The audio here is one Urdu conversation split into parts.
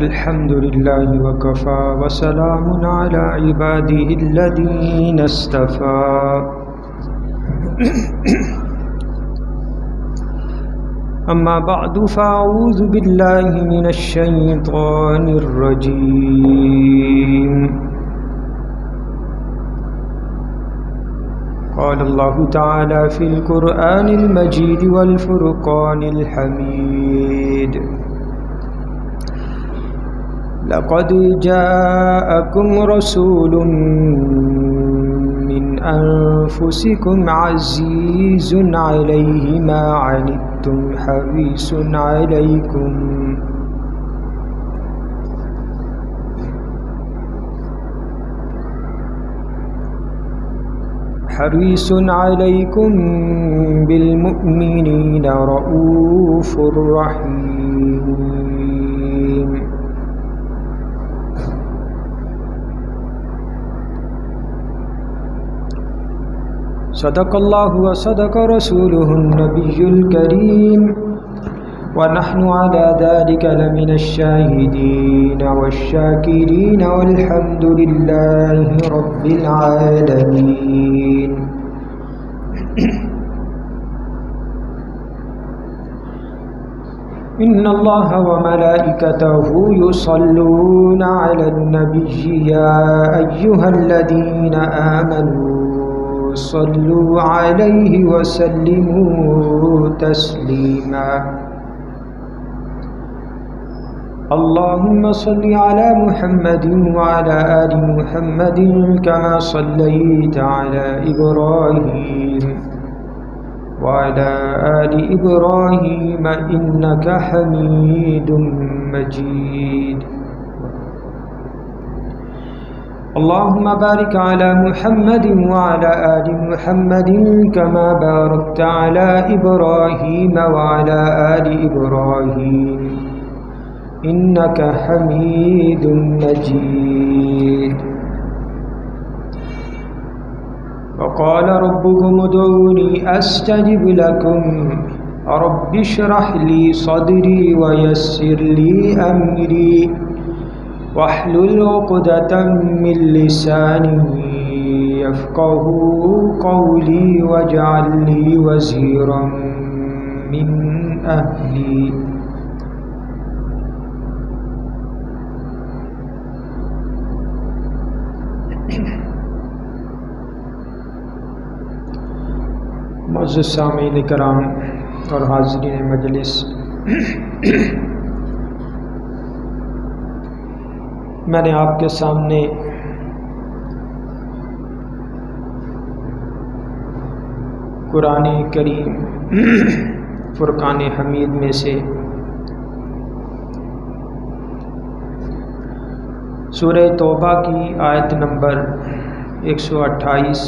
الحمد لله وكفى وسلام على عباده الذين اصطفى أما بعد فأعوذ بالله من الشيطان الرجيم قال الله تعالى في القرآن المجيد والفرقان الحميد لقد جاءكم رسول من أنفسكم عزيز عليه ما عنتم حريص عليكم بالمؤمنين رؤوف رحيم. صدق الله وصدق رسوله النبي الكريم ونحن على ذلك لمن الشاهدين والشاكرين والحمد لله رب العالمين. إن الله وملائكته يصلون على النبي يا أيها الذين آمنوا صلوا عليه وسلموا تسليما. اللهم صل على محمد وعلى آل محمد كما صليت على إبراهيم وعلى آل إبراهيم إنك حميد مجيد. اللهم بارك على محمد وعلى آل محمد كما باركت على إبراهيم وعلى آل إبراهيم إنك حميد مجيد. وقال ربكم ادعوني أستجب لكم رب اشرح لي صدري ويسر لي أمري واحلل عقدة من لساني يفقهوا قولي واجعل لي وزيرا من أهلي. معزز سامعین کرام اور حاضرین مجلس، میں نے آپ کے سامنے قرآن کریم فرقان حمید میں سے سورہ توبہ کی آیت نمبر 128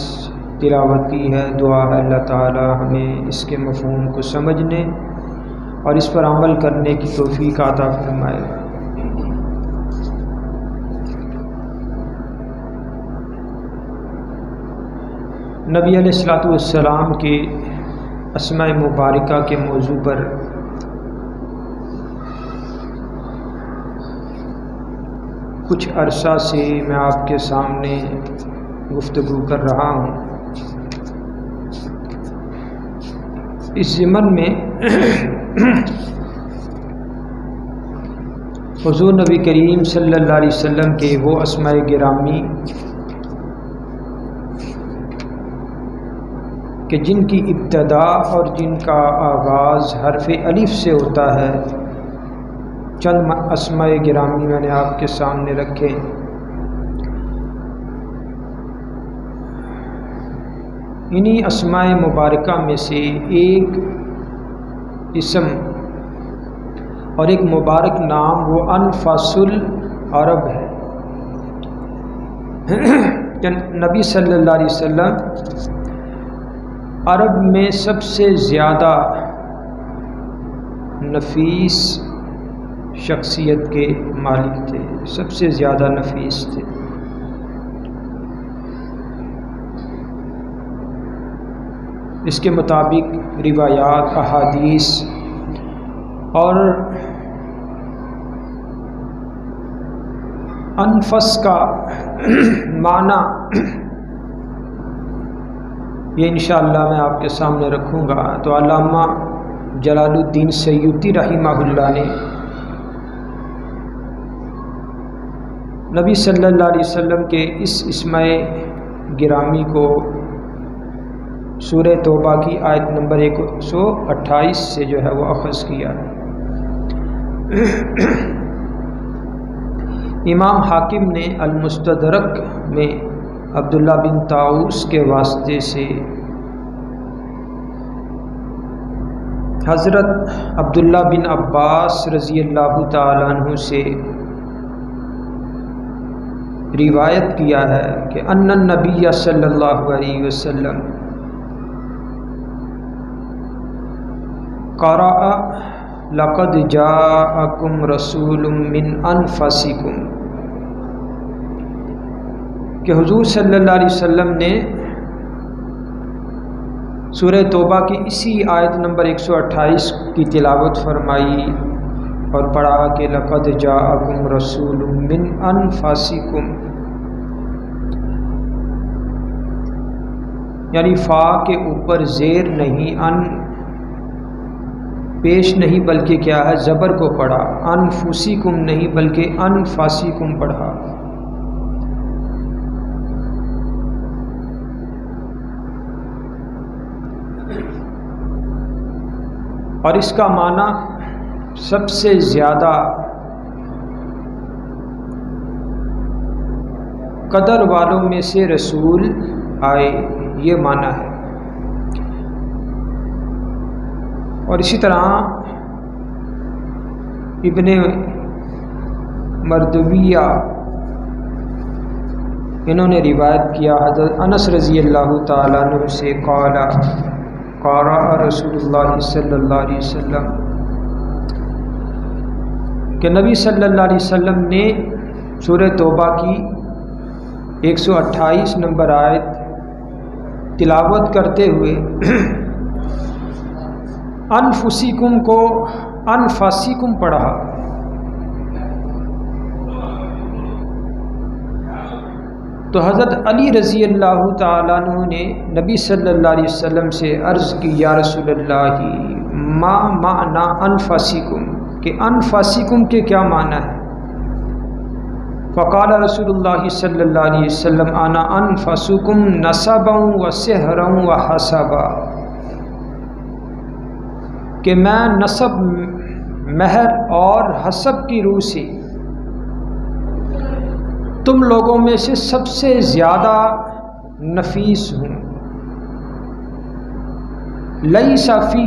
تلاوت کی ہے. دعا ہے اللہ تعالی ہمیں اس کے مفہوم کو سمجھنے اور اس پر عمل کرنے کی توفیق عطا فرمائے. نبی علیہ السلام کے اسماء مبارکہ کے موضوع پر کچھ عرصہ سے میں آپ کے سامنے گفتگو کر رہا ہوں. اس ضمن میں حضور نبی کریم صلی اللہ علیہ وسلم کے وہ اسماء گرامی کہ جن کی ابتدا اور جن کا آغاز حرف الف سے ہوتا ہے، چند اسماء گرامی میں نے آپ کے سامنے رکھے. انہی اسماء مبارکہ میں سے ایک اسم اور ایک مبارک نام وہ انفس العرب ہے. نبی صلی اللہ علیہ وسلم عرب میں سب سے زیادہ نفیس شخصیت کے مالک تھے، سب سے زیادہ نفیس تھے. اس کے مطابق روایات، احادیث اور انفس کا معنی یہ انشاءاللہ میں آپ کے سامنے رکھوں گا۔ تو علامہ جلال الدین سیوطی رحمہ اللہ نے نبی صلی اللہ علیہ وسلم کے اس اسمِ گرامی کو سورہ توبہ کی آیت نمبر 128 سے جو ہے وہ اخذ کیا ہے۔ امام حاکم نے المستدرک میں عبداللہ بن طاؤس کے واسطے سے حضرت عبداللہ بن عباس رضی اللہ تعالیٰ عنہ سے روایت کیا ہے کہ ان النبی صلی اللہ علیہ وسلم قرأ لقد جاءکم رسول من انفسکم، کہ حضور صلی اللہ علیہ وسلم نے سورہ توبہ کی اسی آیت نمبر 128 کی تلاوت فرمائی اور پڑھا کہ لقد جاءکم رسول من انفسکم، یعنی فا کے اوپر زیر نہیں، ان پیش نہیں بلکہ کیا ہے زبر کو پڑھا، انفسکم نہیں بلکہ انفسکم پڑھا۔ اور اس کا معنی سب سے زیادہ قدر والوں میں سے رسول آئے، یہ معنی ہے۔ اور اسی طرح ابن مردویہ انہوں نے روایت کیا حضرت انس رضی اللہ تعالیٰ عنہ سے قال رسول اللہ صلی اللہ علیہ وسلم، کہ نبی صلی اللہ علیہ وسلم نے سورہ توبہ کی 128 نمبر آیت تلاوت کرتے ہوئے انفسکم کو انفسکم پڑھا۔ تو حضرت علی رضی اللہ تعالیٰ عنہ نے نبی صلی اللہ علیہ وسلم سے عرض کی یا رسول اللہ ما معنی انفسکم، کہ انفسکم کے کیا معنی ہے؟ فقال رسول اللہ صلی اللہ علیہ وسلم انا انفسکم نسبا و سحرا و حسبا، کہ میں نسب، مہر اور حسب کی روح سے تم لوگوں میں سے سب سے زیادہ نفیس ہوں۔ لیس فی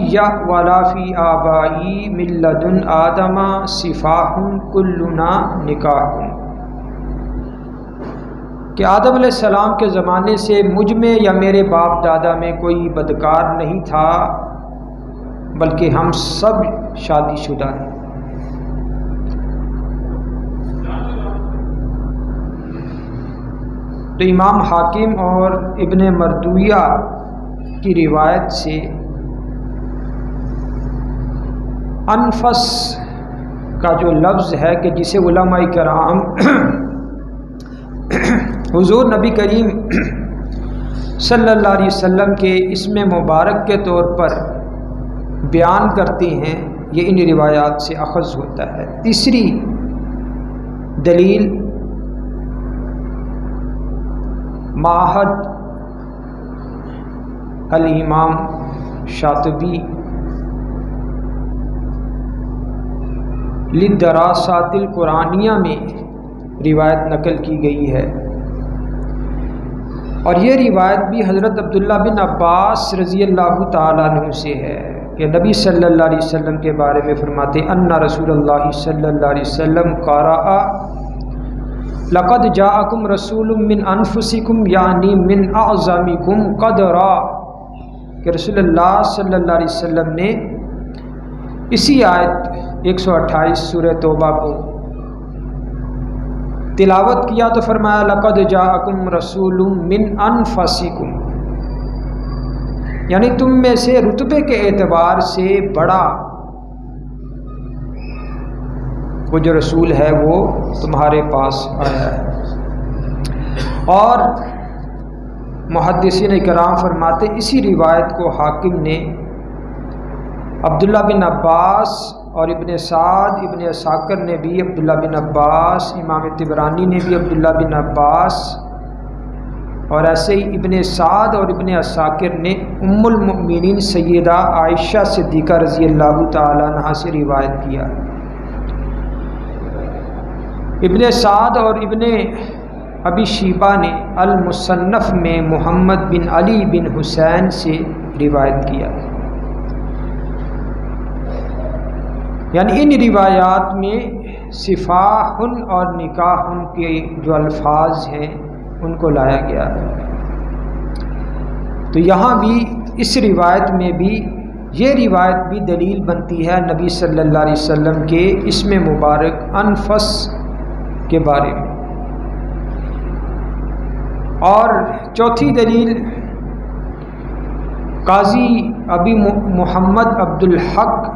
ولا فی آبائی من لدن آدم صفاح کلنا نکاح، کہ آدم علیہ السلام کے زمانے سے مجھ میں یا میرے باپ دادا میں کوئی بدکار نہیں تھا، بلکہ ہم سب شادی شدہ ہیں۔ تو امام حاکم اور ابن مردویہ کی روایت سے انفس کا جو لفظ ہے کہ جسے علماء کرام حضور نبی کریم صلی اللہ علیہ وسلم کے اسم مبارک کے طور پر بیان کرتے ہیں، یہ ان روایات سے اخذ ہوتا ہے۔ تیسری دلیل معہد الامام شاطبی للدراسات القرآنیہ میں روایت نقل کی گئی ہے، اور یہ روایت بھی حضرت عبداللہ بن عباس رضی اللہ تعالیٰ عنہ سے ہے کہ نبی صلی اللہ علیہ وسلم کے بارے میں فرماتے ان رسول اللہ صلی اللہ علیہ وسلم قرأ لقد جاءکم رسول من انفسکم یعنی من اعظمکم قدرا، کہ رسول اللہ صلی اللہ علیہ وسلم نے اسی آیت 128 سورہ توبہ کو تلاوت کیا تو فرمایا لقد جاءکم رسول من انفسکم، یعنی تم میں سے رتبے کے اعتبار سے بڑا وہ جو رسول ہے وہ تمہارے پاس آیا ہے۔ اور محدثین کرام فرماتے اسی روایت کو حاکم نے عبداللہ بن عباس اور ابن سعد ابن اساکر نے بھی عبداللہ بن عباس، امام طبرانی نے بھی عبداللہ بن عباس، اور ایسے ہی ابن سعد اور ابن اساکر نے ام المؤمنین سیدہ عائشہ صدیقہ رضی اللہ تعالیٰ عنہا سے روایت کیا۔ ابن سعد اور ابن ابی شیبہ نے المصنف میں محمد بن علی بن حسین سے روایت کیا۔ یعنی ان روایات میں صفاح اور نکاح کے جو الفاظ ہیں ان کو لایا گیا ہے۔ تو یہاں بھی اس روایت میں بھی یہ روایت بھی دلیل بنتی ہے نبی صلی اللہ علیہ وسلم کے اسم مبارک انفس کے بارے میں۔ اور چوتھی دلیل قاضی ابی محمد عبد الحق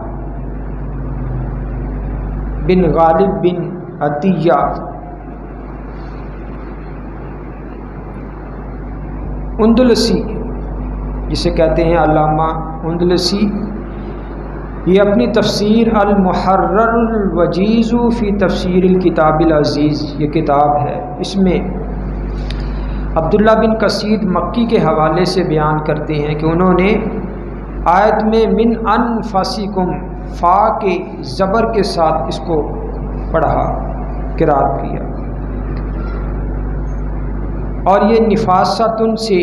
بن غالب بن عطیہ اندلسی، جسے کہتے ہیں علامہ اندلسی، یہ اپنی تفسیر المحرر الوجیز فی تفسیر الکتاب العزیز یہ کتاب ہے، اس میں عبداللہ بن قصید مکی کے حوالے سے بیان کرتے ہیں کہ انہوں نے آیت میں من انفسکم فا کے زبر کے ساتھ اس کو پڑھا، قرات کیا، اور یہ نفاستن سے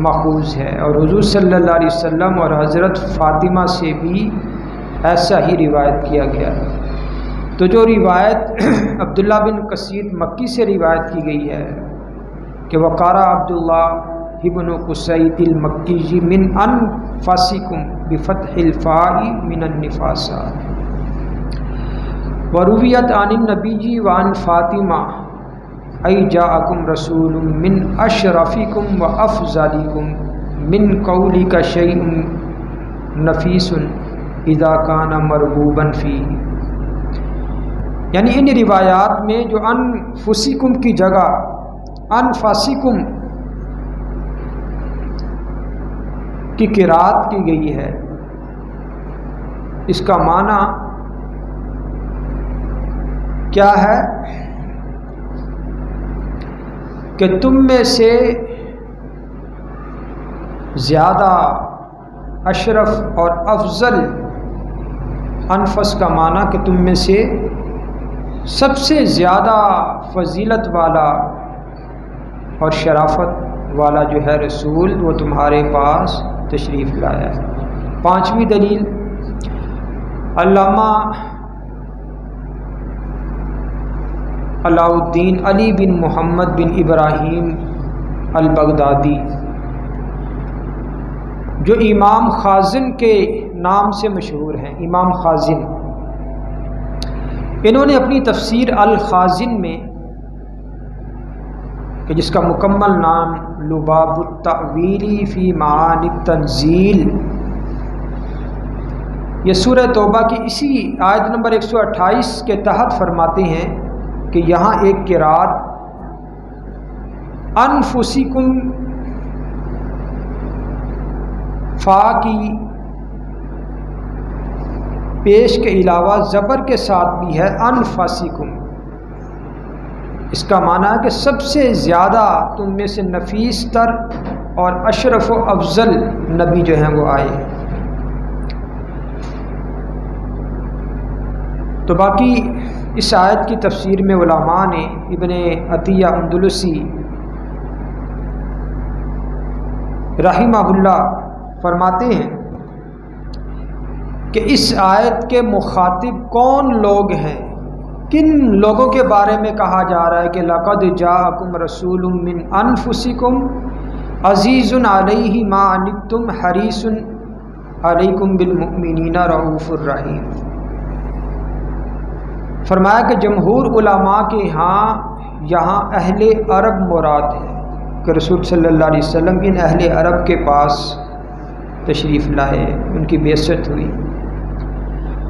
ماخوذ ہے، اور حضور صلی اللہ علیہ وسلم اور حضرت فاطمہ سے بھی ایسا ہی روایت کیا گیا ہے۔ تو جو روایت عبداللہ بن قصید مکی سے روایت کی گئی ہے کہ وقارا عبداللہ ابن قصید المکی من انفسکم بفتح الفاء من النفاسہ، ورویت عن النبی وعن فاطمہ ای جاءکم رسول من اشرفکم وافضلکم من قولک شیء نفیس اذا کان مرغوبا فیہ۔ یعنی ان روایات میں جو انفسکم کی جگہ انفسکم کی قرات کی گئی ہے، اس کا معنی کیا ہے کہ تم میں سے زیادہ اشرف اور افضل، انفس کا معنی کہ تم میں سے سب سے زیادہ فضیلت والا اور شرافت والا جو ہے رسول وہ تمہارے پاس تشریف لایا ہے۔ پانچویں دلیل علامہ علاء الدین علی بن محمد بن ابراہیم البغدادی، جو امام خازن کے نام سے مشہور ہیں، امام خازن، انہوں نے اپنی تفسیر الخازن میں، کہ جس کا مکمل نام لباب التأویل فی معانی التنزیل، یہ سورہ توبہ کی اسی آیت نمبر 128 کے تحت فرماتے ہیں کہ یہاں ایک قرات انفسکم فا کی پیش کے علاوہ زبر کے ساتھ بھی ہے انفسکم، اس کا معنی ہے کہ سب سے زیادہ تم میں سے نفیس تر اور اشرف و افضل نبی جو ہیں وہ آئے ہیں۔ تو باقی اس آیت کی تفسیر میں علماء نے، ابن عطیہ اندلسی رحمہ اللہ فرماتے ہیں کہ اس آیت کے مخاطب کون لوگ ہیں، کن لوگوں کے بارے میں کہا جا رہا ہے کہ لقد جاءکم رسول من انفسکم عزیز علیہ ما عنتم حریص علیکم بالمؤمنین رؤوف الرحیم۔ فرمایا کہ جمہور علماء کے ہاں یہاں اہل عرب مراد ہے، کہ رسول صلی اللہ علیہ وسلم ان اہل عرب کے پاس تشریف لائے، ان کی بعثت ہوئی،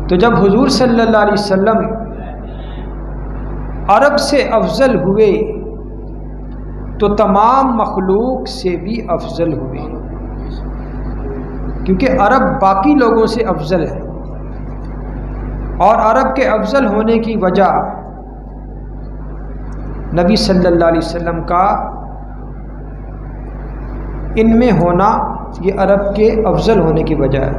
تو جب حضور صلی اللہ علیہ وسلم عرب سے افضل ہوئے تو تمام مخلوق سے بھی افضل ہوئے، کیونکہ عرب باقی لوگوں سے افضل ہے، اور عرب کے افضل ہونے کی وجہ نبی صلی اللہ علیہ وسلم کا ان میں ہونا، یہ عرب کے افضل ہونے کی وجہ ہے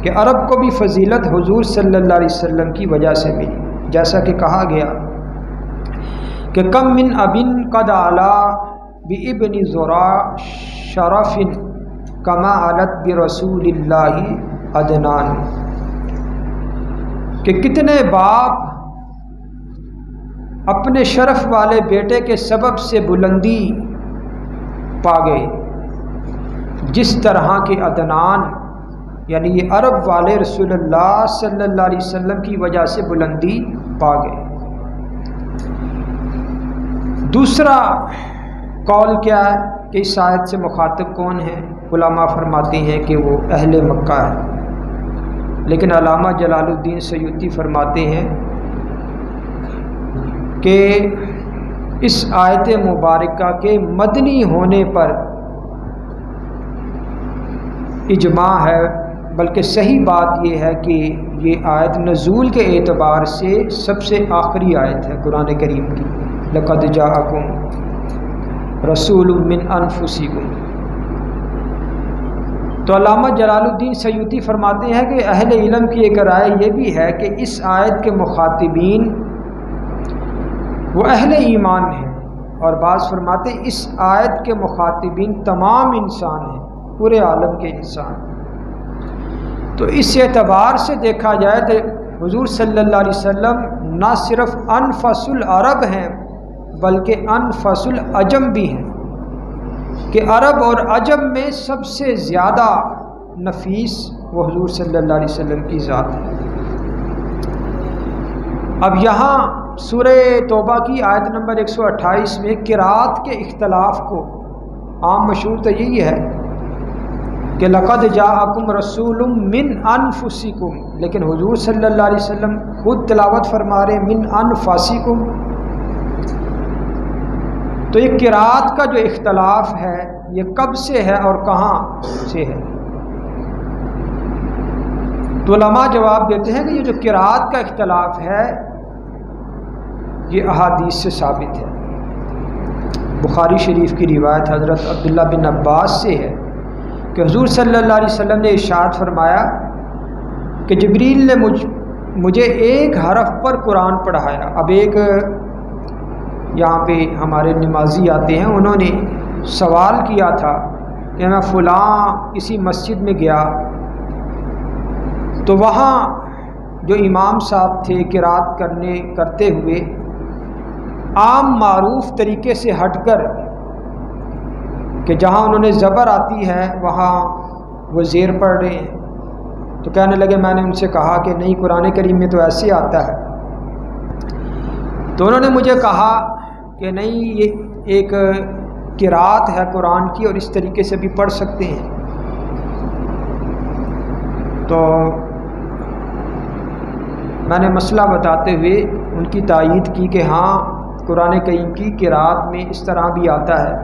کہ عرب کو بھی فضیلت حضور صلی اللہ علیہ وسلم کی وجہ سے ملی، جیسا کہ کہا گیا کہ کم من ابن قد علا بابن زرع شرف کما علت برسول اللہ عدنان، کہ کتنے باپ اپنے شرف والے بیٹے کے سبب سے بلندی پا گئے، جس طرح کے عدنان یعنی یہ عرب والے رسول اللہ صلی اللہ علیہ وسلم کی وجہ سے بلندی پا گئے۔ دوسرا قول کیا ہے کہ اس آیت سے مخاطب کون ہے؟ علماء فرماتے ہیں کہ وہ اہل مکہ ہے، لیکن علامہ جلال الدین سیوطی فرماتے ہیں کہ اس آیت مبارکہ کے مدنی ہونے پر اجماع ہے، بلکہ صحیح بات یہ ہے کہ یہ آیت نزول کے اعتبار سے سب سے آخری آیت ہے قرآن کریم کی، لقد جاءکم رسول من انفسکم۔ تو علامہ جلال الدین سیوطی فرماتے ہیں کہ اہل علم کی ایک رائے یہ بھی ہے کہ اس آیت کے مخاطبین وہ اہل ایمان ہیں، اور بعض فرماتے ہیں اس آیت کے مخاطبین تمام انسان ہیں، پورے عالم کے انسان۔ تو اس اعتبار سے دیکھا جائے تو حضور صلی اللہ علیہ وسلم نہ صرف انفس العرب ہیں بلکہ انفس العجم بھی ہیں، کہ عرب اور عجم میں سب سے زیادہ نفیس وہ حضور صلی اللہ علیہ وسلم کی ذات ہے۔ اب یہاں سورہ توبہ کی آیت نمبر 128 میں قرات کے اختلاف کو عام مشہور تو یہی ہے کہ لقد جاءکم رسول من انفسکم، لیکن حضور صلی اللہ علیہ وسلم خود تلاوت فرما رہے من انفسکم۔ تو یہ قرات کا جو اختلاف ہے یہ کب سے ہے اور کہاں سے ہے؟ تو علماء جواب دیتے ہیں کہ یہ جو قرات کا اختلاف ہے یہ احادیث سے ثابت ہے۔ بخاری شریف کی روایت حضرت عبداللہ بن عباس سے ہے کہ حضور صلی اللہ علیہ وسلم نے ارشاد فرمایا کہ جبریل نے مجھے ایک حرف پر قرآن پڑھایا۔ اب ایک یہاں پہ ہمارے نمازی آتے ہیں، انہوں نے سوال کیا تھا کہ میں فلاں کسی مسجد میں گیا تو وہاں جو امام صاحب تھے قرات کرتے ہوئے عام معروف طریقے سے ہٹ کر کہ جہاں انہوں نے زبر آتی ہے وہاں وہ زیر پڑھ رہے ہیں، تو کہنے لگے میں نے ان سے کہا کہ نہیں قرآن کریم میں تو ایسے آتا ہے۔ تو انہوں نے مجھے کہا کہ نہیں یہ ایک قرات ہے قرآن کی اور اس طریقے سے بھی پڑھ سکتے ہیں۔ تو میں نے مسئلہ بتاتے ہوئے ان کی تائید کی کہ ہاں قرآن کریم کی قرات میں اس طرح بھی آتا ہے۔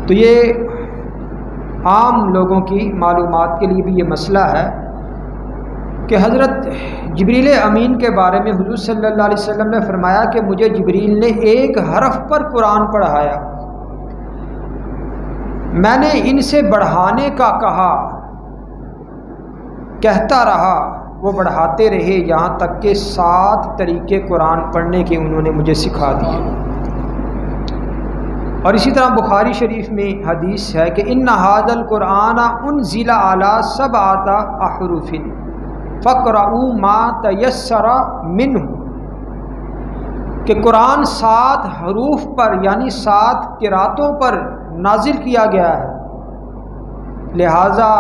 تو یہ عام لوگوں کی معلومات کے لیے بھی یہ مسئلہ ہے کہ حضرت جبریل امین کے بارے میں حضور صلی اللہ علیہ وسلم نے فرمایا کہ مجھے جبریل نے ایک حرف پر قرآن پڑھایا، میں نے ان سے بڑھانے کا کہا، کہتا رہا، وہ بڑھاتے رہے یہاں تک کہ 7 طریقے قرآن پڑھنے کے انہوں نے مجھے سکھا دیے۔ اور اسی طرح بخاری شریف میں حدیث ہے کہ ان ھذا القرآن انزل علی 7 احرف فقرؤوا ما تیسر منہ، کہ قرآن 7 حروف پر یعنی 7 قراتوں پر نازل کیا گیا ہے، لہٰذا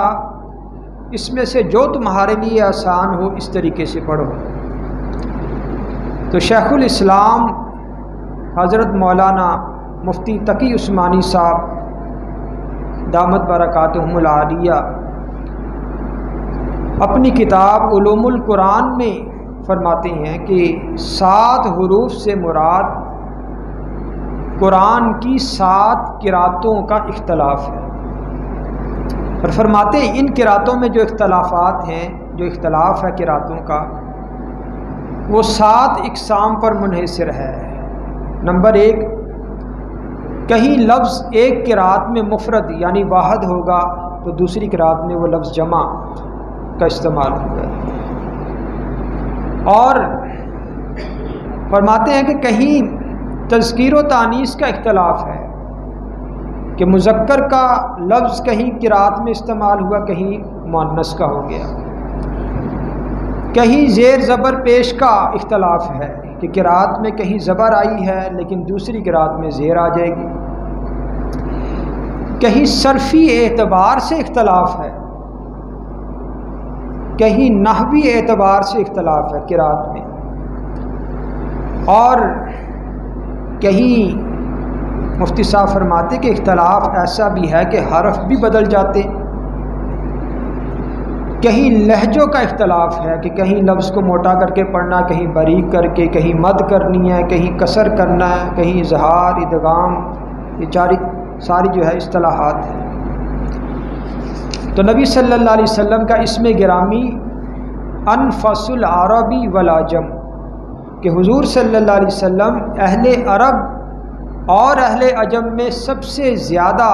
اس میں سے جو تمہارے لیے آسان ہو اس طریقے سے پڑھو۔ تو شیخ الاسلام حضرت مولانا مفتی تقی عثمانی صاحب دامت برکاتہم العالیہ اپنی کتاب علوم القرآن میں فرماتے ہیں کہ 7 حروف سے مراد قرآن کی 7 قراتوں کا اختلاف ہے، اور فرماتے ہیں ان قراتوں میں جو اختلافات ہیں، جو اختلاف ہے قراتوں کا، وہ 7 اقسام پر منحصر ہے۔ نمبر 1، کہیں لفظ ایک قرات میں مفرد یعنی واحد ہوگا تو دوسری قرات میں وہ لفظ جمع کا استعمال ہوگا، اور فرماتے ہیں کہ کہیں تذکیر و تانیث کا اختلاف ہے کہ مذکر کا لفظ کہیں قرات میں استعمال ہوا، کہیں مؤنث کا ہو گیا۔ کہیں زیر زبر پیش کا اختلاف ہے کہ قرات میں کہیں زبر آئی ہے لیکن دوسری قرات میں زیر آ جائے گی۔ کہیں صرفی اعتبار سے اختلاف ہے، کہیں نحوی اعتبار سے اختلاف ہے قرات میں، اور کہیں مفتی صاحب فرماتے کہ اختلاف ایسا بھی ہے کہ حرف بھی بدل جاتے۔ کہیں لہجوں کا اختلاف ہے کہ کہیں لفظ کو موٹا کر کے پڑھنا، کہیں باریک کر کے، کہیں مد کرنی ہے، کہیں کسر کرنا ہے، کہیں اظہار ادغام، یہ ساری جو ہے اصطلاحات ہیں۔ تو نبی صلی اللہ علیہ وسلم کا اسم گرامی انفس العربی والعجم، کہ حضور صلی اللہ علیہ وسلم اہل عرب اور اہل عجم میں سب سے زیادہ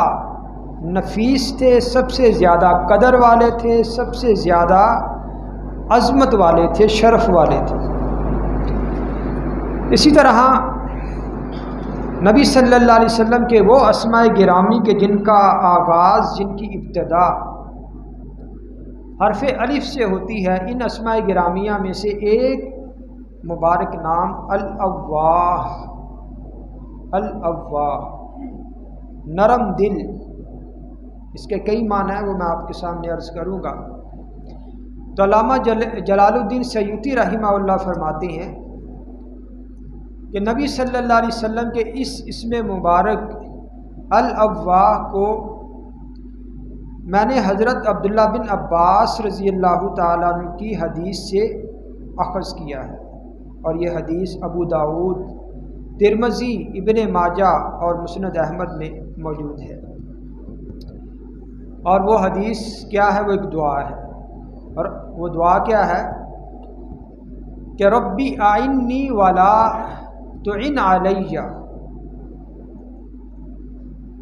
نفیس تھے، سب سے زیادہ قدر والے تھے، سب سے زیادہ عظمت والے تھے، شرف والے تھے۔ اسی طرح نبی صلی اللہ علیہ وسلم کے وہ اسماء گرامی کے جن کا آغاز، جن کی ابتدا حرف الف سے ہوتی ہے، ان اسماء گرامیہ میں سے ایک مبارک نام الاواہ، الاواہ نرم دل، اس کے کئی معنی ہیں، وہ میں آپ کے سامنے عرض کروں گا۔ تو علامہ جلال الدین سیوطی رحمہ اللہ فرماتے ہیں کہ نبی صلی اللہ علیہ وسلم کے اس اسم مبارک الاواہ کو میں نے حضرت عبداللہ بن عباس رضی اللہ تعالیٰ عنہ کی حدیث سے اخذ کیا ہے، اور یہ حدیث ابو داؤد، ترمذی، ابن ماجہ اور مسند احمد میں موجود ہے۔ اور وہ حدیث کیا ہے؟ وہ ایک دعا ہے، اور وہ دعا کیا ہے کہ ربی اعنی ولا تعن علیہ،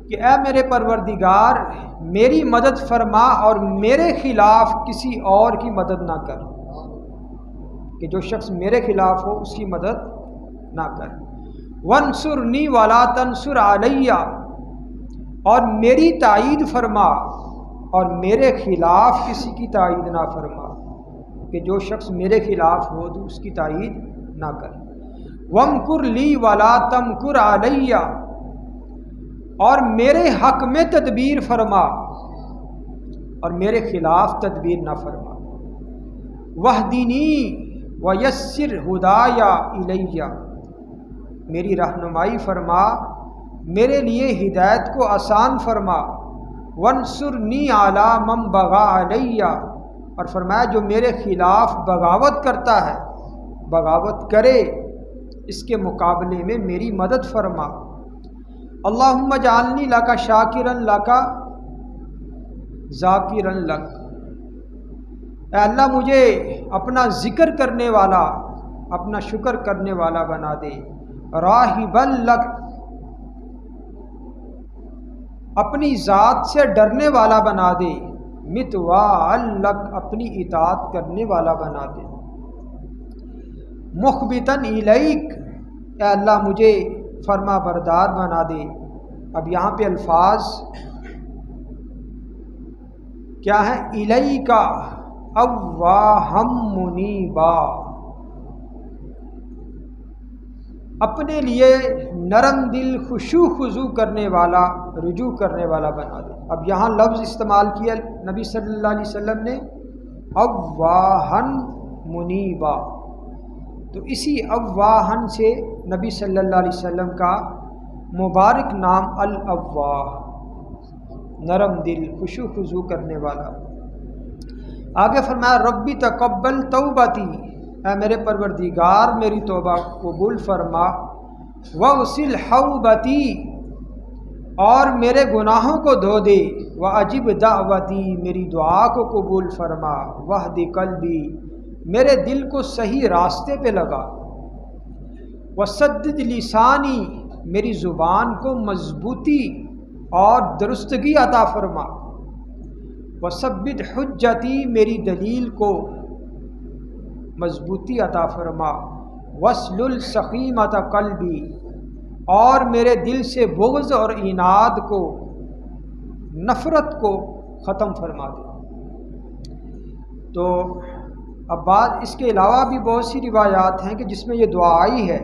کہ اے میرے پروردگار میری مدد فرما اور میرے خلاف کسی اور کی مدد نہ کر، کہ جو شخص میرے خلاف ہو اس کی مدد نہ کر۔ وانصرنی ولا تنصر علیہ، اور میری تائید فرما اور میرے خلاف کسی کی تائید نہ فرما، کہ جو شخص میرے خلاف ہو تو اس کی تائید نہ کر۔ وامکر لی ولا تمکر علیہ، اور میرے حق میں تدبیر فرما اور میرے خلاف تدبیر نہ فرما۔ واہدنی ویسر ہدایا الیہ، میری رہنمائی فرما، میرے لیے ہدایت کو آسان فرما۔ وانصرنی علی من بغی علیہ، اور فرمایا جو میرے خلاف بغاوت کرتا ہے، بغاوت کرے، اس کے مقابلے میں میری مدد فرما۔ اللہم اجعلنی لک شاکرا لک ذاکرا لک، اے اللہ مجھے اپنا ذکر کرنے والا، اپنا شکر کرنے والا بنا دے۔ راہبا لک، اپنی ذات سے ڈرنے والا بنا دے۔ مطواعا لک، اپنی اطاعت کرنے والا بنا دے۔ مخبتا الیک، اے اللہ مجھے فرما بردار بنا دے۔ اب یہاں پہ الفاظ کیا ہے؟ الیکا اواہم منیبا، اپنے لیے نرم دل، خشوع خضوع کرنے والا، رجوع کرنے والا بنا دے۔ اب یہاں لفظ استعمال کیا نبی صلی اللہ علیہ وسلم نے اواہن منیبا، تو اسی اواہن سے نبی صلی اللہ علیہ وسلم کا مبارک نام الاواہ، نرم دل، خشوع خضوع کرنے والا۔ آگے فرمایا ربی تقبل توبتی، اے میرے پروردگار میری توبہ قبول فرما، وغسل حوبتی، اور میرے گناہوں کو دھو دے، وعجب دعوتی، میری دعا کو قبول فرما، واہد قلبی، میرے دل کو صحیح راستے پہ لگا، وسدد لسانی، میری زبان کو مضبوطی اور درستگی عطا فرما، وثبت حجتی، میری دلیل کو مضبوطی عطا فرما، واسلل سخیمۃ قلبی، اور میرے دل سے بغض اور عناد کو، نفرت کو ختم فرما دے۔ تو اب بعد اس کے علاوہ بھی بہت سی روایات ہیں کہ جس میں یہ دعا آئی ہے،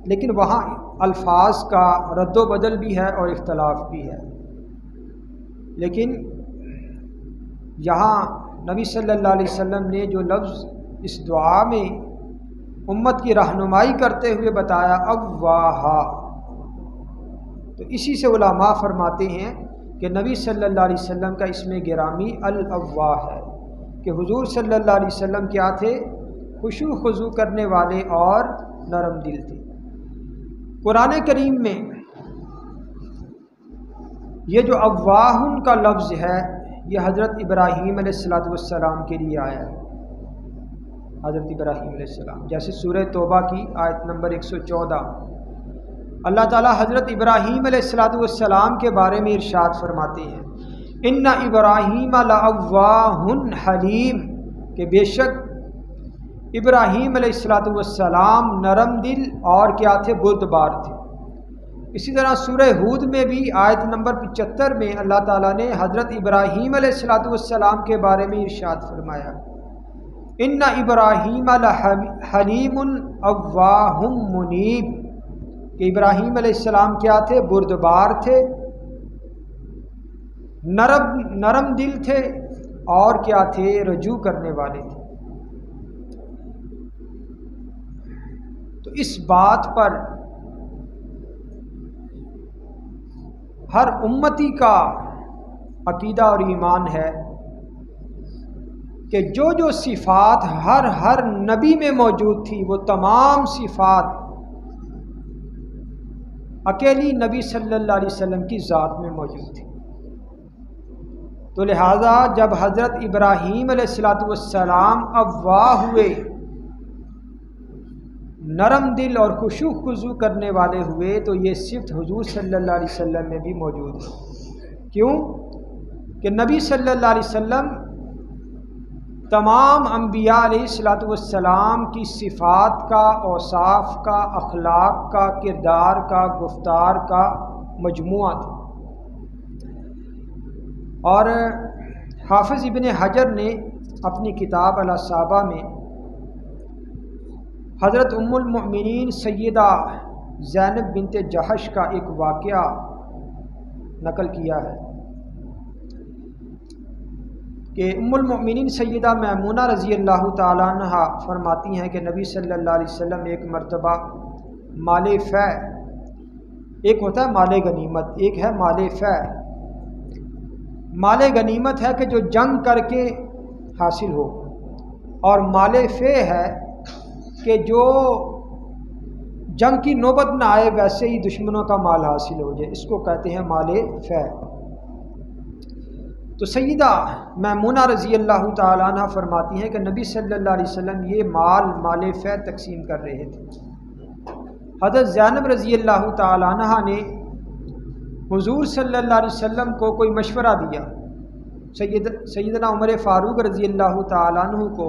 لیکن وہاں الفاظ کا رد و بدل بھی ہے اور اختلاف بھی ہے، لیکن یہاں نبی صلی اللہ علیہ وسلم نے جو لفظ اس دعا میں امت کی رہنمائی کرتے ہوئے بتایا اواہا، تو اسی سے علماء فرماتے ہیں کہ نبی صلی اللہ علیہ وسلم کا اسم گرامی الاواہ ہے، کہ حضور صلی اللہ علیہ وسلم کیا تھے؟ خشوع خضوع کرنے والے اور نرم دل تھے۔ قرآن کریم میں یہ جو اواہن کا لفظ ہے یہ حضرت ابراہیم علیہ السلام کے لیے آیا ہے، حضرت ابراہیم علیہ السلام، جیسے سورہ توبہ کی آیت نمبر 114 اللہ تعالیٰ حضرت ابراہیم علیہ السلام کے بارے میں ارشاد فرماتے ہیں ان ابراہیم لأواہ حلیم، کہ بے شک ابراہیم علیہ السلام نرم دل اور کیا تھے؟ بردبار تھے۔ اسی طرح سورہ ہود میں بھی آیت نمبر 75 میں اللہ تعالیٰ نے حضرت ابراہیم علیہ السلام کے بارے میں ارشاد فرمایا ان ابراہیم لحلیم اواہ منیب، کہ ابراہیم علیہ السلام کیا تھے؟ بردبار تھے، نرم دل تھے، اور کیا تھے؟ رجوع کرنے والے تھے۔ تو اس بات پر ہر امتی کا عقیدہ اور ایمان ہے کہ جو جو صفات ہر نبی میں موجود تھی وہ تمام صفات اکیلی نبی صلی اللہ علیہ وسلم کی ذات میں موجود تھی۔ تو لہٰذا جب حضرت ابراہیم علیہ السلام اواہ ہوئے، نرم دل اور خشوع خضوع کرنے والے ہوئے، تو یہ صفت حضور صلی اللہ علیہ وسلم میں بھی موجود ہے۔ کیوں؟ کہ نبی صلی اللہ علیہ وسلم تمام انبیاء علیہ السلام کی صفات کا، اوصاف کا، اخلاق کا، کردار کا، گفتار کا مجموعہ تھا۔ اور حافظ ابن حجر نے اپنی کتاب الاصابہ میں حضرت ام المؤمنین سیدہ زینب بنت جحش کا ایک واقعہ نقل کیا ہے کہ ام المؤمنین سیدہ میمونہ رضی اللہ تعالیٰ عنہ فرماتی ہیں کہ نبی صلی اللہ علیہ وسلم ایک مرتبہ مال فے، ایک ہوتا ہے مال غنیمت، ایک ہے مال فے۔ مال غنیمت ہے کہ جو جنگ کر کے حاصل ہو، اور مال فے ہے کہ جو جنگ کی نوبت نہ آئے ویسے ہی دشمنوں کا مال حاصل ہو جائے، اس کو کہتے ہیں مال فے۔ تو سیدہ میمونہ رضی اللہ تعالیٰ عنہ فرماتی ہیں کہ نبی صلی اللہ علیہ وسلم یہ مال فے تقسیم کر رہے تھے۔ حضرت زینب رضی اللہ تعالیٰ عنہ نے حضور صلی اللہ علیہ وسلم کو کوئی مشورہ دیا، سیدنا عمر فاروق رضی اللہ تعالیٰ عنہ کو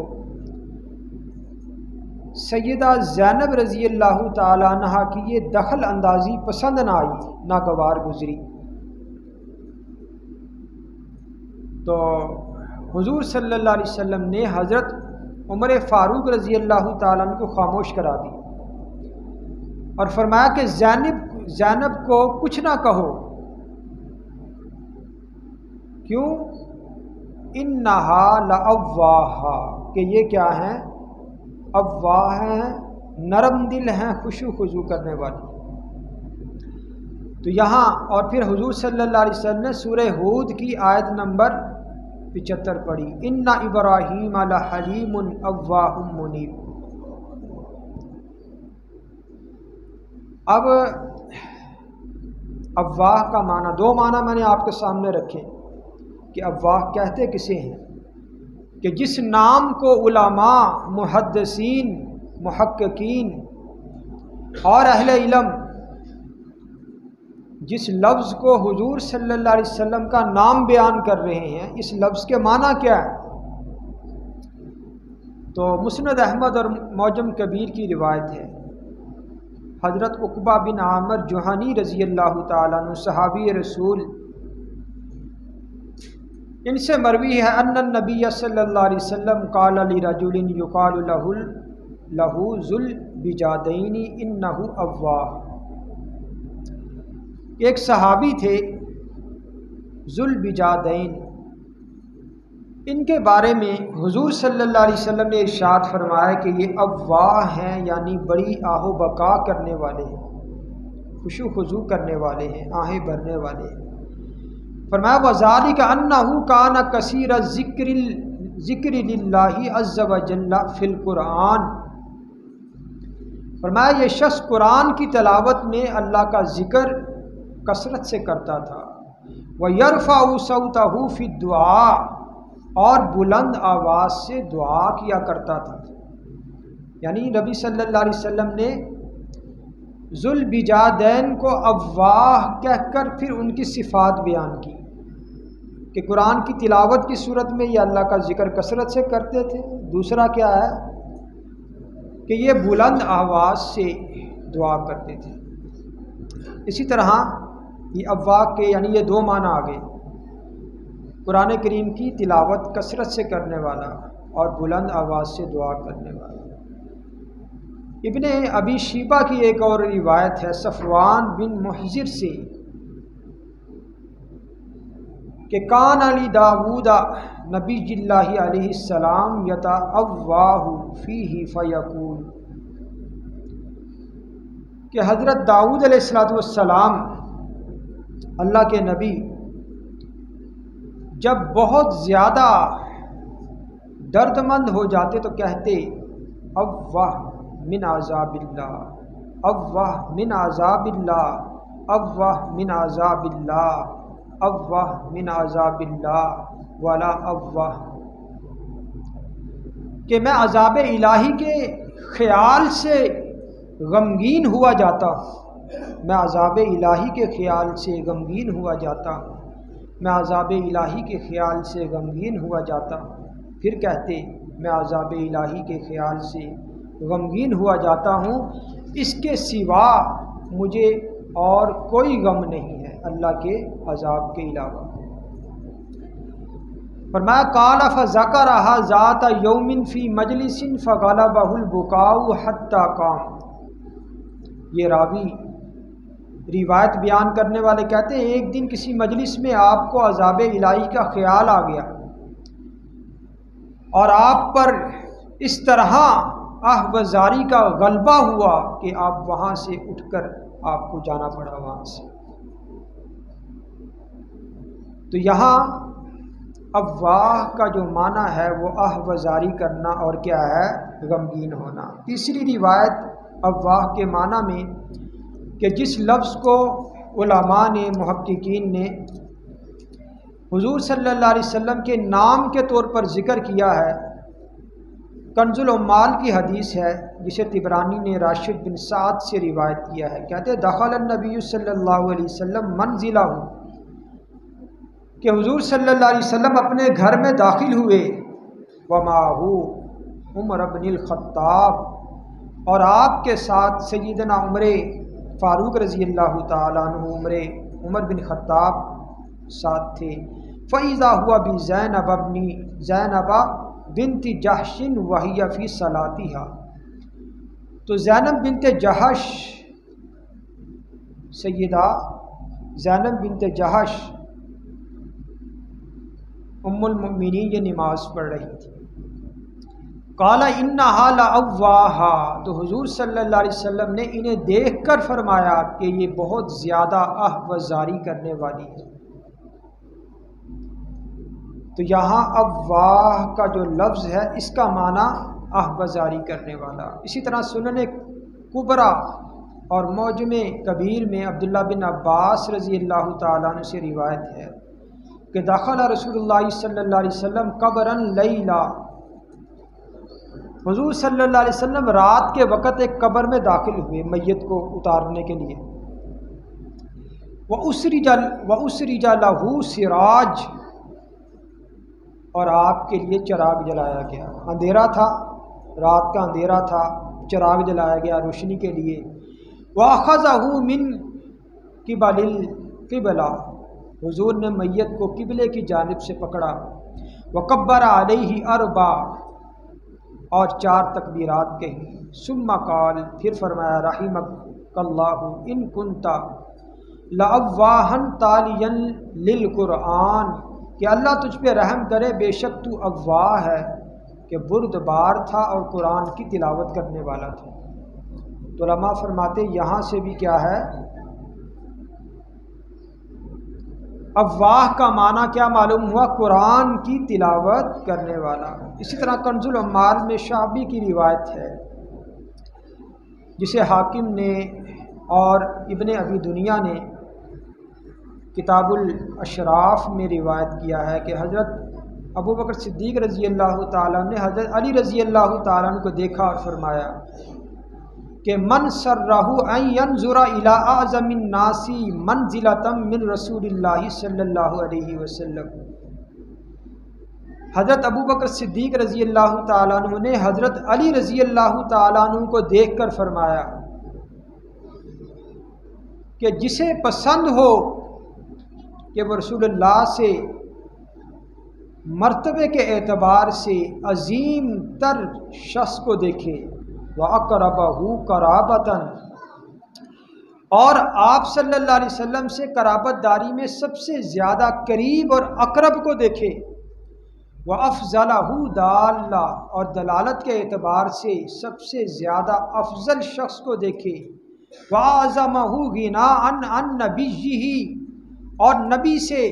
سیدہ زینب رضی اللہ تعالیٰ عنہ کی یہ دخل اندازی پسند نہ آئی، ناگوار گزری۔ تو حضور صلی اللہ علیہ وسلم نے حضرت عمر فاروق رضی اللہ تعالیٰ عنہ کو خاموش کرا دی اور فرمایا کہ زینب کو کچھ نہ کہو۔ کیوں؟ انہا لأواہ، کہ یہ کیا ہیں؟ اواہ ہیں، نرم دل ہیں، خشوع خضوع کرنے والی۔ تو یہاں اور پھر حضور صلی اللہ علیہ وسلم نے سورہ ہود کی آیت نمبر 75 پڑھی، ان ابراہیم لحلیم اواہ منیب۔ اب اواہ کا معنی، دو معنی میں نے آپ کے سامنے رکھے کہ اواہ کہتے کسے ہیں، کہ جس نام کو علماء، محدثین، محققین اور اہل علم جس لفظ کو حضور صلی اللہ علیہ وسلم کا نام بیان کر رہے ہیں، اس لفظ کے معنی کیا ہے؟ تو مسند احمد اور معجم کبیر کی روایت ہے، حضرت عقبہ بن عامر جوہنی رضی اللہ تعالیٰ عنہ صحابی رسول، ان سے مروی ہے ان النبی صلی اللہ علیہ وسلم قال لرجل یقال له ذو البجادین انہ اواہ۔ ایک صحابی تھے ذو البجادین، ان کے بارے میں حضور صلی اللہ علیہ وسلم نے ارشاد فرمایا کہ یہ اواہ ہیں، یعنی بڑی آہ و بکا کرنے والے ہیں، خشوع خضوع کرنے والے ہیں، آہیں بھرنے والے ہیں۔ فرمایا وذالک انہ کان کثیر الذکر للہ عز وجل فی القرآن۔ فرمایا یہ شخص قرآن کی تلاوت میں اللہ کا ذکر کثرت سے کرتا تھا، وَيَرْفَعُ صَوْتَهُ فِي الدُّعَاء، اور بلند آواز سے دعا کیا کرتا تھا۔ یعنی نبی صلی اللہ علیہ وسلم نے ذو البجادین کو اواہ کہہ کر پھر ان کی صفات بیان کی کہ قرآن کی تلاوت کی صورت میں یہ اللہ کا ذکر کثرت سے کرتے تھے، دوسرا کیا ہے کہ یہ بلند آواز سے دعا کرتے تھے۔ اسی طرح یہ اواہ کے یعنی یہ دو معنی آ گئے، قرآن کریم کی تلاوت کثرت سے کرنے والا اور بلند آواز سے دعا کرنے والا۔ ابن ابی شیبہ کی ایک اور روایت ہے صفوان بن محضر سے کہ کان علی داود نبی اللہ علیہ السلام یتأواہ فیہ فیقول، کہ حضرت داؤد علیہ السلام اللہ کے نبی جب بہت زیادہ درد مند ہو جاتے تو کہتے اوہ من عذاب اللہ، اوہ من عذاب اللہ، اوہ من عذاب اللہ، اوہ من عذاب اللہ ولا اوہ، کہ میں عذاب الہی کے خیال سے غمگین ہوا جاتا ہوں، میں عذاب الہی کے خیال سے غمگین ہوا جاتا ہوں، میں عذاب الہی کے خیال سے غمگین ہوا جاتا ہوں۔ پھر کہتے میں عذاب الہی کے خیال سے غمگین ہوا جاتا ہوں، اس کے سوا مجھے اور کوئی غم نہیں ہے اللہ کے عذاب کے علاوہ۔ فرمایا قال فذکرھا ذات یوم فی مجلس فغلبہ البکاء حتی قام۔ یہ راوی روایت بیان کرنے والے کہتے ہیں ایک دن کسی مجلس میں آپ کو عذاب الہی کا خیال آ گیا اور آپ پر اس طرح آہوازاری کا غلبہ ہوا کہ آپ وہاں سے اٹھ کر آپ کو جانا پڑا وہاں سے۔ تو یہاں اواہ کا جو معنی ہے وہ آہوازاری کرنا اور کیا ہے غمگین ہونا۔ تیسری روایت اواہ کے معنی میں کہ جس لفظ کو علماء نے محققین نے حضور صلی اللہ علیہ وسلم کے نام کے طور پر ذکر کیا ہے، کنز العمال کی حدیث ہے جسے طبرانی نے راشد بن سعد سے روایت کیا ہے، کہتے دخل النبی صلی اللہ علیہ وسلم منزلہ، کہ حضور صلی اللہ علیہ وسلم اپنے گھر میں داخل ہوئے، ومعہ عمر بن الخطاب، اور آپ کے ساتھ سیدنا عمر فاروق رضی اللہ تعالیٰ عنہ عمر بن خطاب ساتھ تھے۔ فَإِذَا هُوَ بِزَيْنَبَ بنت جحش وَهِيَ فِي صَلَاتِهَا، تو زینب بنت جحش، سیدہ زینب بنت جحش ام المؤمنین یہ نماز پڑھ رہی تھی۔ قال انہا لأواہا، تو حضور صلی اللہ علیہ وسلم نے انہیں دیکھ کر فرمایا کہ یہ بہت زیادہ آہوازاری کرنے والی ہے۔ تو یہاں افواہ کا جو لفظ ہے اس کا معنی احبزاری کرنے والا۔ اسی طرح سنن کبریٰ اور معجم کبیر میں عبداللہ بن عباس رضی اللہ تعالیٰ عنہ سے روایت ہے کہ دخل رسول اللہ صلی اللہ علیہ وسلم قبرا لیلا، حضور صلی اللہ علیہ وسلم رات کے وقت ایک قبر میں داخل ہوئے میت کو اتارنے کے لیے۔ وَأُسْرِجَ لَهُ سِرَاج، اور آپ کے لیے چراغ جلایا گیا۔ اندھیرا تھا، رات کا اندھیرا تھا، چراغ جلایا گیا روشنی کے لیے۔ وَأَخَذَهُ مِنْ قِبَلِ الْقِبْلَةِ، حضور نے میت کو قبلے کی جانب سے پکڑا۔ وَكَبَّرَ عَلَيْهِ أَرْبَعًا، اور 4 تکبیرات کہیں۔ ثُمَّ قال، پھر فرمایا رحمک اللہ ان کنت لَأَوَّاهًا تَالِيًا لِلْقُرْآنِ، کہ اللہ تجھ پہ رحم کرے، بے شک تو اواہ ہے کہ بردبار تھا اور قرآن کی تلاوت کرنے والا تھا۔ تو علماء فرماتے یہاں سے بھی کیا ہے، اواہ کا معنی کیا معلوم ہوا، قرآن کی تلاوت کرنے والا۔ اسی طرح کنز العمال میں شعبی کی روایت ہے جسے حاکم نے اور ابن ابی دنیا نے کتاب الاشراف میں روایت کیا ہے کہ حضرت ابو بکر صدیق رضی اللہ تعالیٰ نے حضرت علی رضی اللہ تعالیٰ عنہ کو دیکھا اور فرمایا کہ من سرہ ان ینظر الی اعظم الناس منزلۃ من رسول اللہ صلی اللہ علیہ وسلم۔ حضرت ابو بکر صدیق رضی اللہ تعالیٰ عنہ نے حضرت علی رضی اللہ تعالیٰ عنہ کو دیکھ کر فرمایا کہ جسے پسند ہو کہ وہ رسول اللہ سے مرتبے کے اعتبار سے عظیم تر شخص کو دیکھے، وَأَقْرَبَهُ قَرَابَةً، اور آپ صلی اللہ علیہ وسلم سے قرابت داری میں سب سے زیادہ قریب اور اقرب کو دیکھے، وَأَفْضَلَهُ دَالًّا، اور دلالت کے اعتبار سے سب سے زیادہ افضل شخص کو دیکھے، وَأَعْظَمَهُ غِنَاءً عَن نَبِيِّهِ، اور نبی سے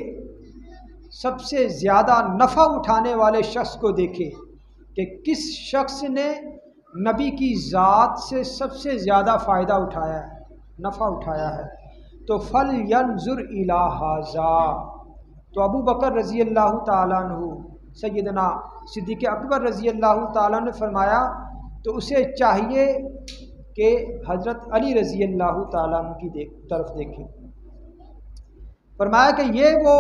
سب سے زیادہ نفع اٹھانے والے شخص کو دیکھے کہ کس شخص نے نبی کی ذات سے سب سے زیادہ فائدہ اٹھایا ہے، نفع اٹھایا ہے۔ تو فَلْيَنْظُرْ إِلَىٰ هَٰذَا، تو ابو بکر رضی اللہ تعالیٰ عنہ، سیدنا صدیق اکبر رضی اللہ تعالیٰ نے فرمایا تو اسے چاہیے کہ حضرت علی رضی اللہ تعالیٰ عنہ کی طرف دیکھیں۔ فرمایا کہ یہ وہ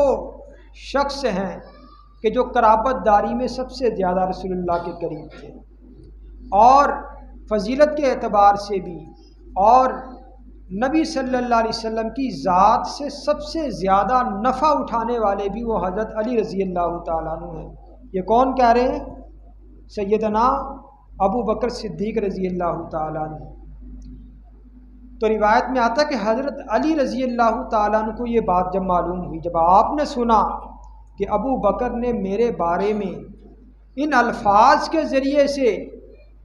شخص ہیں کہ جو قرابت داری میں سب سے زیادہ رسول اللہ کے قریب تھے، اور فضیلت کے اعتبار سے بھی، اور نبی صلی اللہ علیہ وسلم کی ذات سے سب سے زیادہ نفع اٹھانے والے بھی وہ حضرت علی رضی اللہ تعالیٰ عنہ ہیں۔ یہ کون کہہ رہے ہیں؟ سیدنا ابو بکر صدیق رضی اللہ تعالیٰ عنہ۔ تو روایت میں آتا ہے کہ حضرت علی رضی اللہ تعالیٰ عنہ کو یہ بات جب معلوم ہوئی، جب آپ نے سنا کہ ابو بکر نے میرے بارے میں ان الفاظ کے ذریعے سے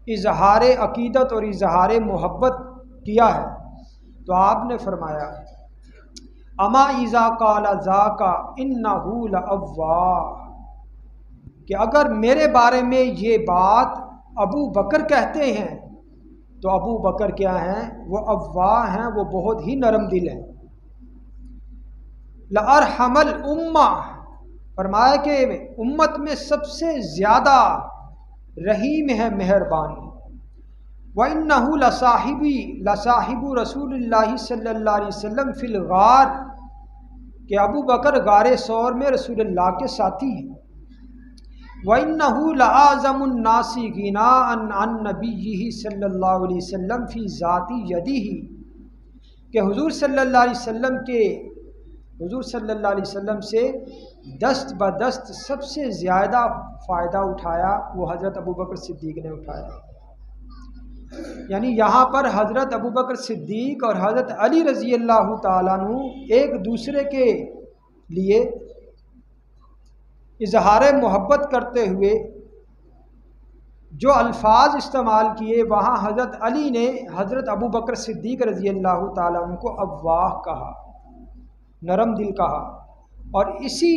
اظہار عقیدت اور اظہار محبت کیا ہے، تو آپ نے فرمایا اما اذا قال ذاک انہ لأواہ، کہ اگر میرے بارے میں یہ بات ابو بکر کہتے ہیں تو ابو بکر کیا ہیں؟ وہ اواہ ہیں، وہ بہت ہی نرم دل ہیں۔ لأرحم الامہ، فرمایا کہ امت میں سب سے زیادہ رحیم ہے، مہربان۔ وَإِنَّهُ لَصَاحِبُ رسول اللہ صلی اللہ علیہ وسلم فی الغار، کہ ابو بکر غار ثور میں رسول اللہ کے ساتھی ہیں۔ وَإِنَّهُ لَأَعْظَمُ النَّاسِ غِنَاءً عَن نَبِيِّهِ صلی اللہ علیہ وسلم فی ذات یدیہ، کہ حضور صلی اللہ علیہ وسلم سے دست بدست سب سے زیادہ فائدہ اٹھایا وہ حضرت ابو بکر صدیق نے اٹھایا۔ یعنی یہاں پر حضرت ابو بکر صدیق اور حضرت علی رضی اللہ تعالیٰ عنہ ایک دوسرے کے لیے اظہار محبت کرتے ہوئے جو الفاظ استعمال کیے، وہاں حضرت علی نے حضرت ابو بکر صدیق رضی اللہ تعالیٰ عنہ کو اواہ کہا، نرم دل کہا، اور اسی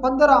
15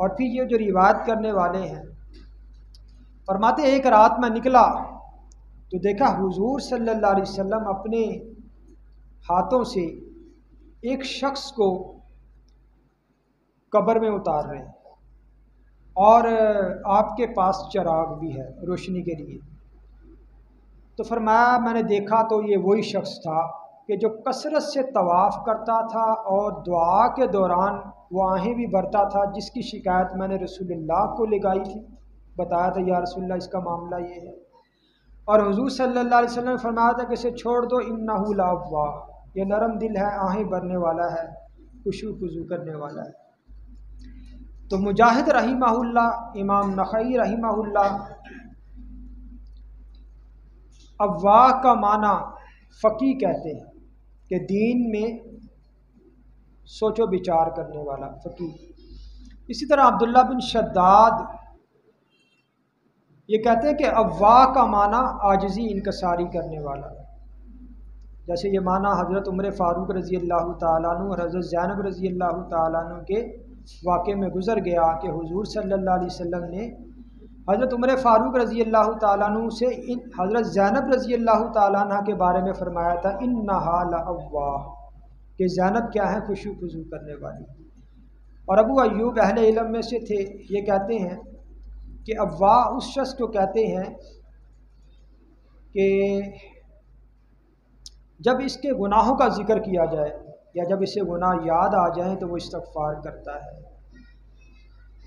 اور پھر یہ جو روایت کرنے والے ہیں فرماتے ایک رات میں نکلا تو دیکھا حضور صلی اللہ علیہ وسلم اپنے ہاتھوں سے ایک شخص کو قبر میں اتار رہے ہیں اور آپ کے پاس چراغ بھی ہے روشنی کے لیے۔ تو فرمایا میں نے دیکھا تو یہ وہی شخص تھا کہ جو کثرت سے طواف کرتا تھا اور دعا کے دوران وہ آہیں بھی بھرتا تھا، جس کی شکایت میں نے رسول اللہ کو لگائی تھی، بتایا تھا یا رسول اللہ اس کا معاملہ یہ ہے، اور حضور صلی اللہ علیہ وسلم نے فرمایا تھا کہ اسے چھوڑ دو، انہ لاواہ، یہ نرم دل ہے، آہیں بھرنے والا ہے، خشوع خضوع کرنے والا ہے۔ تو مجاہد رحمہ اللہ، امام نخعی رحمہ اللہ، اواہ کا معنی فقیہ کہتے ہیں کہ دین میں سوچ و بچار کرنے والا فقیہ۔ اسی طرح عبداللہ بن شداد یہ کہتے ہیں کہ اواہ کا معنی عاجزی انکساری کرنے والا، جیسے یہ معنی حضرت عمر فاروق رضی اللہ تعالیٰ عنہ اور حضرت زینب رضی اللہ تعالیٰ عنہ کے واقعے میں گزر گیا کہ حضور صلی اللہ علیہ وسلم نے حضرت عمر فاروق رضی اللہ تعالیٰ عنہ سے حضرت زینب رضی اللہ تعالیٰ عنہ کے بارے میں فرمایا تھا انہا لأواہ، کہ زینب کیا ہے، خشوع خضوع کرنے والی۔ اور ابو ایوب اہل علم میں سے تھے، یہ کہتے ہیں کہ اواہ اس شخص کو کہتے ہیں کہ جب اس کے گناہوں کا ذکر کیا جائے یا جب اسے گناہ یاد آ جائیں تو وہ استغفار کرتا ہے۔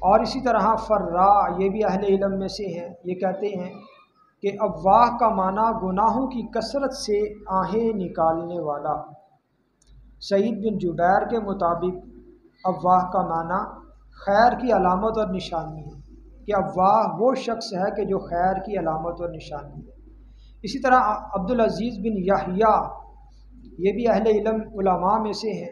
اور اسی طرح فرا، یہ بھی اہل علم میں سے ہیں، یہ کہتے ہیں کہ اواہ کا معنی گناہوں کی کثرت سے آہیں نکالنے والا۔ سعید بن جبیر کے مطابق اواہ کا معنی خیر کی علامت اور نشانی ہے، کہ اواہ وہ شخص ہے کہ جو خیر کی علامت اور نشانی ہے۔ اسی طرح عبدالعزیز بن یحییٰ، یہ بھی اہل علم علماء میں سے ہیں،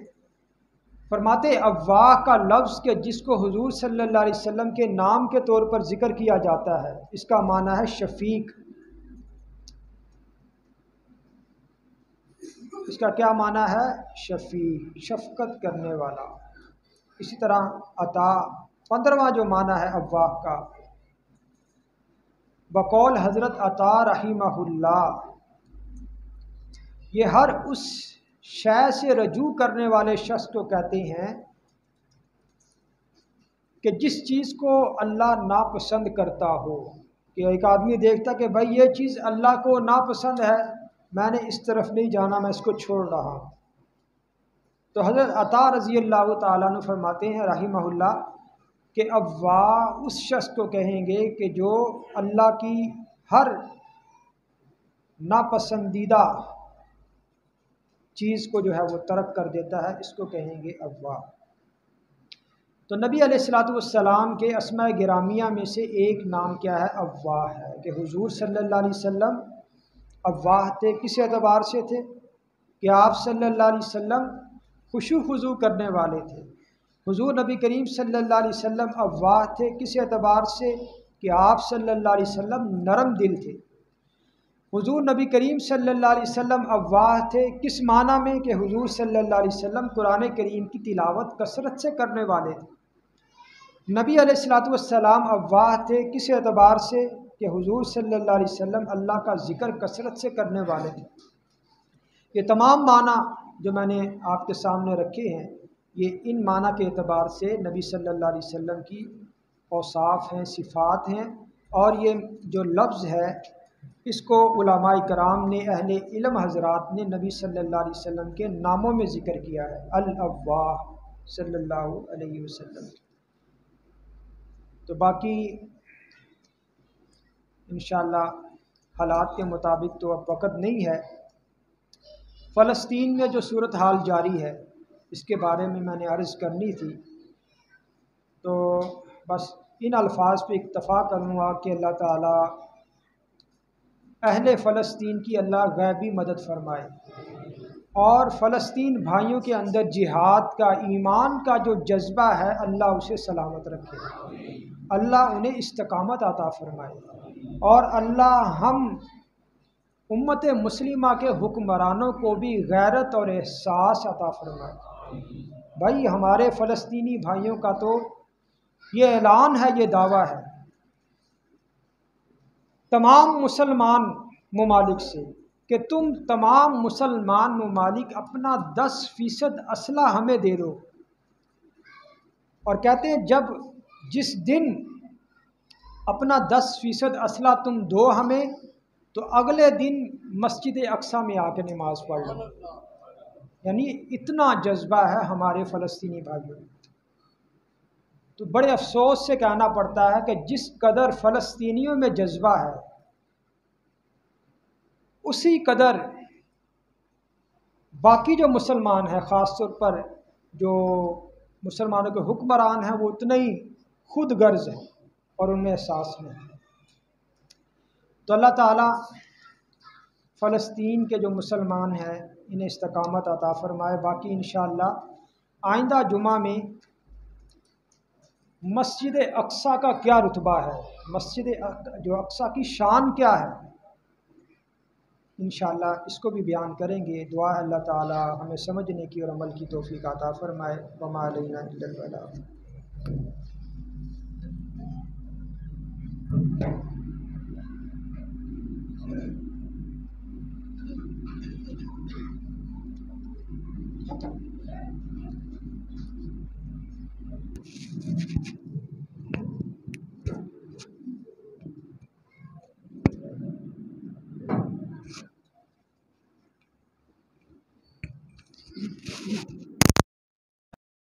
فرماتے اواہ کا لفظ کہ جس کو حضور صلی اللہ علیہ وسلم کے نام کے طور پر ذکر کیا جاتا ہے، اس کا معنی ہے شفیق۔ اس کا کیا معنی ہے؟ شفیق، شفقت کرنے والا۔ اسی طرح عطا، 15واں جو معنی ہے اواہ کا، بقول حضرت عطا رحمہ اللہ، یہ ہر اس شے سے رجوع کرنے والے شخص کو کہتے ہیں کہ جس چیز کو اللہ ناپسند کرتا ہو، کہ ایک آدمی دیکھتا کہ بھائی یہ چیز اللہ کو ناپسند ہے، میں نے اس طرف نہیں جانا، میں اس کو چھوڑ رہا ہوں۔ تو حضرت عطا رضی اللہ تعالیٰ عنہ فرماتے ہیں رحمہ اللہ کہ اواہ اس شخص کو کہیں گے کہ جو اللہ کی ہر ناپسندیدہ چیز کو جو ہے وہ ترک کر دیتا ہے، اس کو کہیں گے اواہ۔ تو نبی علیہ الصلوۃ والسلام کے اسماء گرامیہ میں سے ایک نام کیا ہے؟ اواہ ہے، کہ حضور صلی اللہ علیہ وسلم اواہ تھے۔ کس اعتبار سے تھے؟ کہ آپ صلی اللہ علیہ وسلم خشوع خضوع کرنے والے تھے۔ حضور نبی کریم صلی اللہ علیہ وسلم اواہ تھے، کس اعتبار سے؟ کہ آپ صلی اللہ علیہ وسلم نرم دل تھے۔ حضور نبی کریم صلی اللہ علیہ وسلم اواہ تھے، کس معنی میں؟ کہ حضور صلی اللہ علیہ وسلم قرآن کریم کی تلاوت کثرت سے کرنے والے تھے۔ نبی علیہ الصلوۃ والسلام اواہ تھے، کس اعتبار سے؟ کہ حضور صلی اللہ علیہ وسلم اللہ کا ذکر کثرت سے کرنے والے تھے۔ یہ تمام معنی جو میں نے آپ کے سامنے رکھے ہیں، یہ ان معنی کے اعتبار سے نبی صلی اللہ علیہ وسلم کی اوصاف ہیں، صفات ہیں، اور یہ جو لفظ ہے اس کو علماء کرام نے، اہل علم حضرات نے نبی صلی اللہ علیہ وسلم کے ناموں میں ذکر کیا ہے، الاواہ صلی اللہ علیہ وسلم۔ تو باقی انشاءاللہ حالات کے مطابق تو اب وقت نہیں ہے۔ فلسطین میں جو صورتحال جاری ہے اس کے بارے میں نے عرض کرنی تھی، تو بس ان الفاظ پہ اکتفا کروں گا کہ اللہ تعالیٰ اہل فلسطین کی اللہ غیبی مدد فرمائے، اور فلسطین بھائیوں کے اندر جہاد کا، ایمان کا جو جذبہ ہے، اللہ اسے سلامت رکھے، اللہ انہیں استقامت عطا فرمائے، اور اللہ ہم امت مسلمہ کے حکمرانوں کو بھی غیرت اور احساس عطا فرمائے۔ بھائی ہمارے فلسطینی بھائیوں کا تو یہ اعلان ہے، یہ دعویٰ ہے تمام مسلمان ممالک سے کہ تم تمام مسلمان ممالک اپنا 10% اسلحہ ہمیں دے دو، اور کہتے ہیں جس دن اپنا 10% اسلحہ تم دو ہمیں، تو اگلے دن مسجد اقصیٰ میں آ کے نماز پڑھ لو۔ یعنی اتنا جذبہ ہے ہمارے فلسطینی بھائیوں، تو بڑے افسوس سے کہنا پڑتا ہے کہ جس قدر فلسطینیوں میں جذبہ ہے، اسی قدر باقی جو مسلمان ہیں، خاص طور پر جو مسلمانوں کے حکمران ہیں، وہ اتنے ہی خود غرض ہیں اور ان میں احساس نہیں۔ تو اللہ تعالیٰ فلسطین کے جو مسلمان ہیں انہیں استقامت عطا فرمائے۔ باقی انشاءاللہ آئندہ جمعہ میں مسجد اقصیٰ کا کیا رتبہ ہے، مسجد جو اقصیٰ کی شان کیا ہے، انشاءاللہ اس کو بھی بیان کریں گے۔ دعا ہے اللہ تعالیٰ ہمیں سمجھنے کی اور عمل کی توفیق عطا فرمائے۔ وما علینا الا البلاغ۔